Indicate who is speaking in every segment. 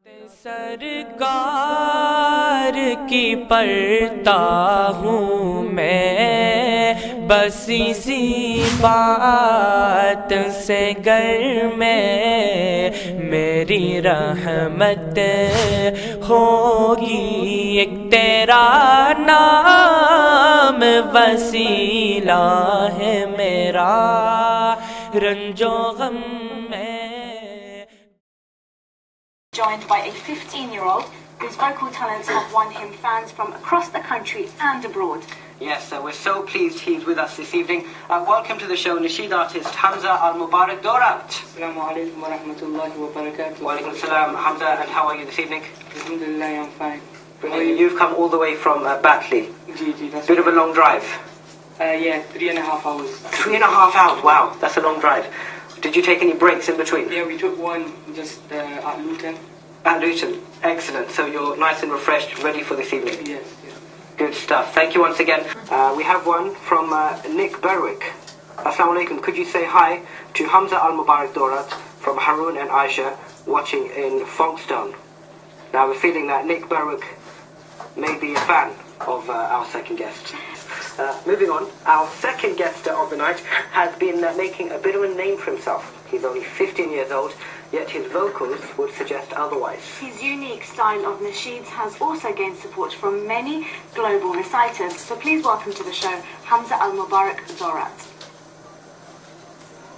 Speaker 1: सरकार की पढ़ता हूँ मैं, बस इसी बात से घर में मेरी रहमत होगी। एक तेरा नाम वसीला है मेरा, रंजो गम में।
Speaker 2: Joined by a 15-year-old whose vocal talents have won him fans from across the country and abroad.
Speaker 3: Yes, we're so pleased he's with us this evening. Welcome to the show, Nasheed artist Hamzah Mubarak Dhorat.
Speaker 4: Assalamu alaikum wa rahmatullahi wa barakatuh.
Speaker 3: Wa alaikum salam, Hamzah, and how are you this evening?
Speaker 4: Alhamdulillah, I'm fine.
Speaker 3: You've come all the way from Batley.
Speaker 4: That's
Speaker 3: Bit of a long drive.
Speaker 4: Yeah, 3.5 hours.
Speaker 3: 3.5 hours, wow, that's a long drive. Did you take any breaks in between?
Speaker 4: Yeah, we took one just at Luton.
Speaker 3: At Luton, excellent. So you're nice and refreshed, ready for this evening?
Speaker 4: Yes.
Speaker 3: Good stuff. Thank you once again. We have one from Nick Berwick. Assalamu alaikum. Could you say hi to Hamzah Mubarak Dhorat from Harun and Aisha watching in Folkestone? Now I have a feeling that Nick Berwick may be a fan of our second guest. Moving on, our second guest of the night has been making a bit of a name for himself. He's only 15 years old, yet his vocals would suggest otherwise.
Speaker 2: His unique style of nasheeds has also gained support from many global reciters. So please welcome to the show, Hamzah Mubarak Dhorat.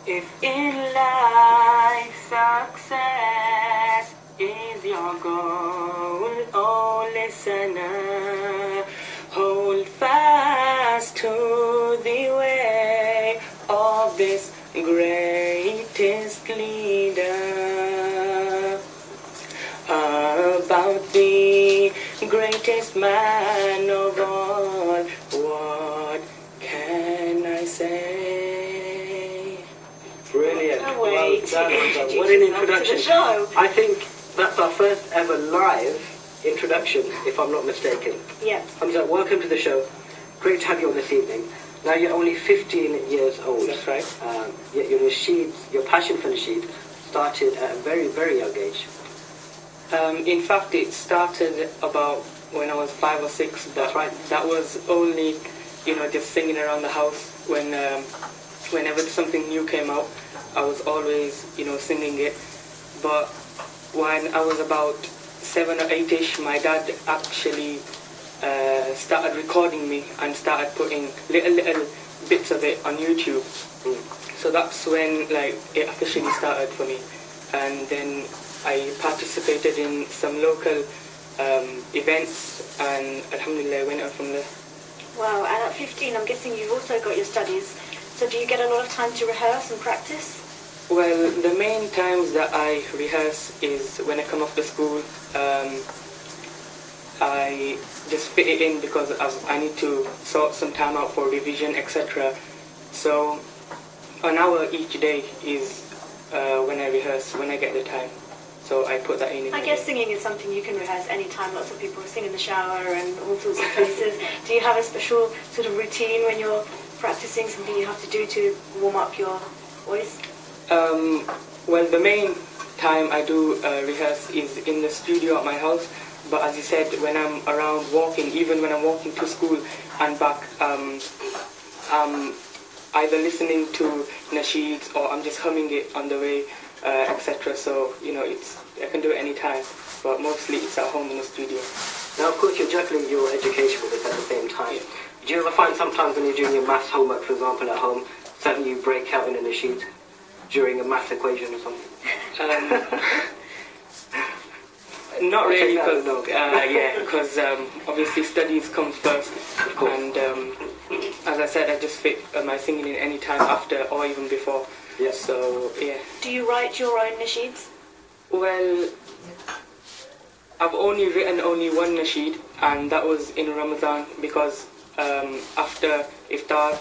Speaker 4: If in life success is your goal, oh listener, hold fast to the way of this greatest leader, about the greatest man of all. What can I say? Brilliant.
Speaker 2: Well done.
Speaker 3: What an introduction.
Speaker 2: To the show.
Speaker 3: I think that's our first ever live introduction, if I'm not mistaken.
Speaker 2: Yeah.
Speaker 3: Hamzah, welcome to the show. Great to have you on this evening. Now you're only 15 years old.
Speaker 4: That's right.
Speaker 3: Yet your passion for nasheed started at a very, very young age.
Speaker 4: In fact, it started about when I was 5 or 6.
Speaker 3: That's right.
Speaker 4: That was only, just singing around the house. Whenever something new came out, I was always, singing it. But when I was about 7 or 8ish, my dad actually started recording me and started putting little bits of it on YouTube. So that's when it officially started for me. And then I participated in some local events, and alhamdulillah I went on from there.
Speaker 2: Wow, and at 15 I'm guessing you've also got your studies. So do you get a lot of time to rehearse and practice?
Speaker 4: Well, the main times that I rehearse is when I come off the school. I just fit it in because I need to sort some time out for revision, etc. So an hour each day is when I rehearse, when I get the time. So I put that in.
Speaker 2: I guess singing is something you can rehearse anytime. Lots of people sing in the shower and all sorts of places. Do you have a special sort of routine when you're practicing, something you have to do to warm up your voice?
Speaker 4: Well, the main time I do rehearse is in the studio at my house. But as you said, when I'm around walking, even when I'm walking to school and back, I'm either listening to nasheeds or I'm just humming it on the way, etc. So, I can do it any time, but mostly it's at home in the studio.
Speaker 3: Now, of course, you're juggling your education with this at the same time.
Speaker 4: Yeah.
Speaker 3: Do you ever find sometimes when you're doing your maths homework, for example, at home, suddenly you break out in a nasheed during a maths equation or something?
Speaker 4: Not really, because obviously studies come first,
Speaker 3: of course.
Speaker 4: And as I said, I just fit my singing in any time after or even before.
Speaker 3: Yeah.
Speaker 4: So yeah.
Speaker 2: Do you write your own nasheeds?
Speaker 4: Well, I've only written one nasheed, and that was in Ramadan because after iftar,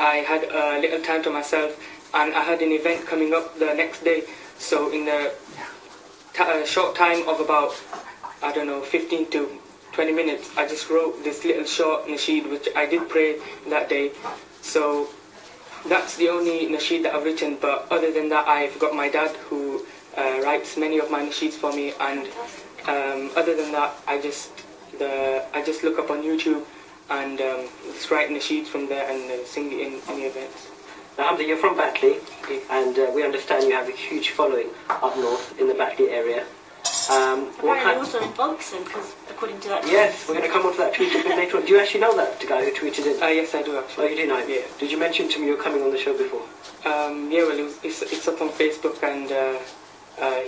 Speaker 4: I had a little time to myself, and I had an event coming up the next day. So in the short time of about, 15 to 20 minutes, I just wrote this little short nasheed which I did pray that day. So that's the only nasheed that I've written, but other than that I've got my dad who writes many of my nasheeds for me, and other than that, I just look up on YouTube and just write nasheeds from there and sing it in any events.
Speaker 3: Now, Hamzah, you're from Batley, and we understand you have a huge following up north in the Batley area.
Speaker 2: Apparently also in Folkestone, because according to that...
Speaker 3: Yes, we're going to come on to that tweet a bit later on. Do you actually know that guy who tweeted it?
Speaker 4: Yes, I do actually.
Speaker 3: Oh, you do know him?
Speaker 4: Yeah.
Speaker 3: Did you mention to me you were coming on the show before?
Speaker 4: Yeah, well, it's up on Facebook, and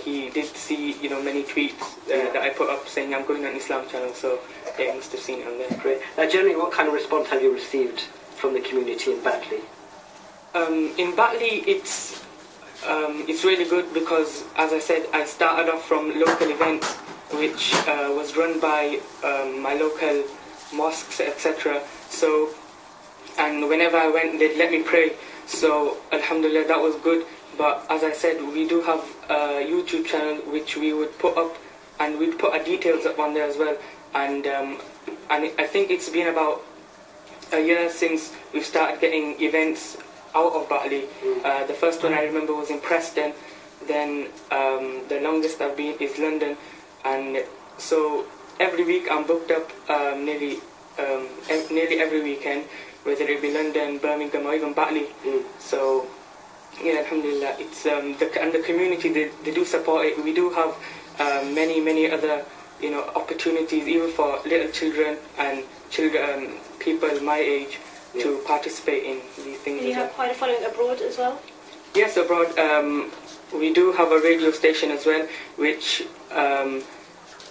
Speaker 4: he did see, many tweets that I put up saying I'm going on Islam channel, so yeah, he must have seen it on there.
Speaker 3: Great. Now, generally, what kind of response have you received from the community in Batley?
Speaker 4: In Batley, it's really good because, as I said, I started off from local events, which was run by my local mosques, etc. So, and whenever I went, they'd let me pray. So, alhamdulillah, that was good. But as I said, we do have a YouTube channel which we would put up, and we'd put our details up on there as well. And I think it's been about a year since we've started getting events out of Batley. The first one I remember was in Preston, then the longest I've been is London, and so every week I'm booked up nearly every weekend, whether it be London, Birmingham or even Batley. So yeah, alhamdulillah, it's and the community, they do support it. We do have many other opportunities even for little children and people my age to participate in these things.
Speaker 2: Do you have quite a following abroad as well?
Speaker 4: Yes, abroad. We do have a radio station as well, which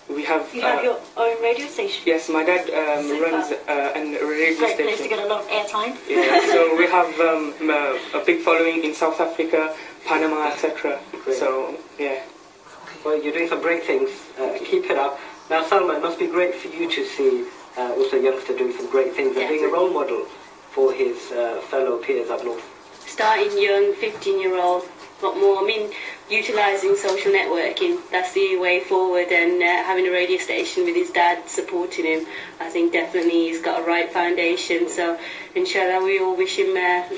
Speaker 4: we have...
Speaker 2: You have your own radio station?
Speaker 4: Yes, my dad runs a radio station.
Speaker 2: Great place to get a lot of airtime.
Speaker 4: Yeah, so we have a big following in South Africa, Panama, etc. So, yeah.
Speaker 3: Well, you're doing some great things. Keep it up. Now, Salma, it must be great for you to see also a youngster doing some great things and being a role model for his fellow peers up north.
Speaker 5: Starting young, 15-year-old, what more? I mean, utilising social networking, that's the way forward, and having a radio station with his dad supporting him, I think definitely he's got a right foundation. So, inshallah, we all wish him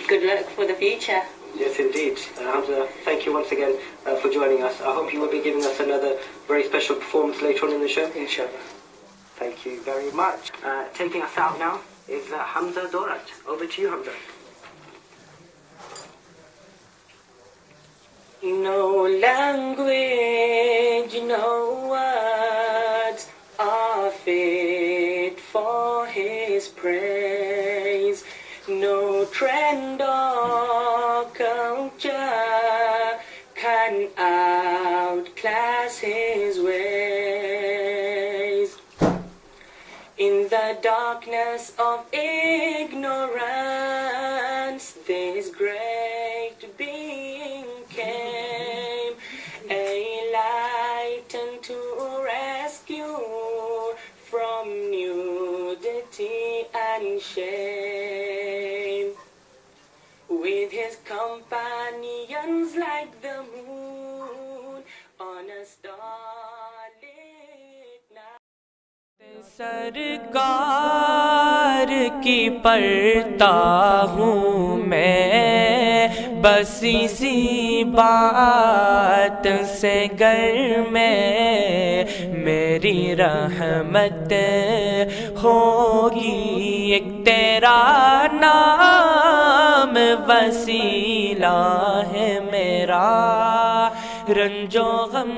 Speaker 5: good luck for the future.
Speaker 3: Yes, indeed. Hamzah, thank you once again for joining us. I hope you will be giving us another very special performance later on in the show.
Speaker 4: Inshallah.
Speaker 3: Thank you very much. Taking us out now is Hamzah Dhorat. Over to you, Hamzah.
Speaker 1: No language, no words are fit for his praise. No trend or culture can outclass his ways. In the darkness of ignorance, this great being came, a light unto rescue from nudity and shame. With his companions like the moon on a starlit night. सरकार की पढ़ता हूँ मैं, बस इसी बात से घर में मेरी रहमत होगी। एक तेरा नाम वसीला है मेरा, रंजो गम